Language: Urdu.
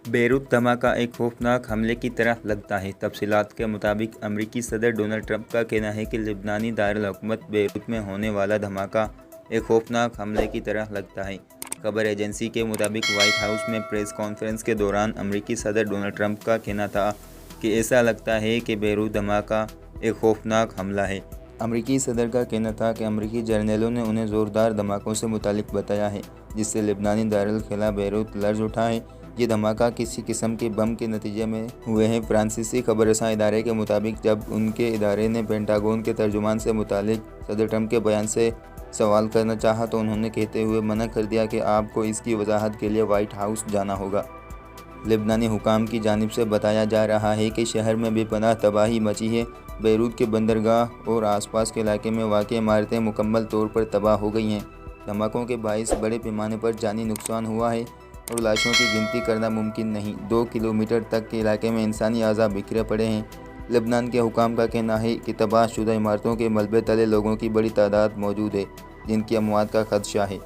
بیروت دھماکہ ایک خوفناک حملے کی طرح لگتا ہے۔ تفصیلات کے مطابق امریکی صدر ڈونلڈ ٹرمپ کا کہنا ہے کہ لبنانی دارالحکومت بیروت میں ہونے والا دھماکہ ایک خوفناک حملے کی طرح لگتا ہے۔ خبر ایجنسی کے مطابق وائٹ ہاؤس میں پریس کانفرنس کے دوران امریکی صدر ڈونلڈ ٹرمپ کا کہنا تھا کہ ایسا لگتا ہے کہ بیروت دھماکہ ایک خوفناک حملہ ہے۔ امریکی صدر کا کہنا تھا کہ امریکی جرنیلوں نے انہیں زوردار دھماکوں سے متعلق بتایا ہے جس سے لبنانی دارالخلا بیروت لرز اٹھا ہے۔ یہ دھماکہ کسی قسم کے بم کے نتیجے میں ہوئے ہیں۔ فرانسیسی خبر رساں ادارے کے مطابق جب ان کے ادارے نے پینٹاگون کے ترجمان سے متعلق صدر ٹرمپ کے بیان سے سوال کرنا چاہا تو انہوں نے کہتے ہوئے منع کر دیا کہ آپ کو اس کی وضاحت کے لیے وائٹ ہاؤس جانا ہوگا۔ لبنانی حکام کی جانب سے بتایا جا رہا ہے کہ شہر میں بے پناہ تباہی مچی ہے۔ بیروت کے بندرگاہ اور آس پاس کے علاقے میں واقع عمارتیں مکمل طور پر تباہ ہو گئی ہیں۔ دھماکوں کے باعث بڑے پیمانے پر جانی نقصان ہوا ہے اور لاشوں کی گنتی کرنا ممکن نہیں۔ 2 کلومیٹر تک کے علاقے میں انسانی اعضاء بکھرے پڑے ہیں۔ لبنان کے حکام کا کہنا ہے کہ تباہ شدہ عمارتوں کے ملبے تلے لوگوں کی بڑی تعداد موجود ہے جن کی اموات کا خدشہ ہے۔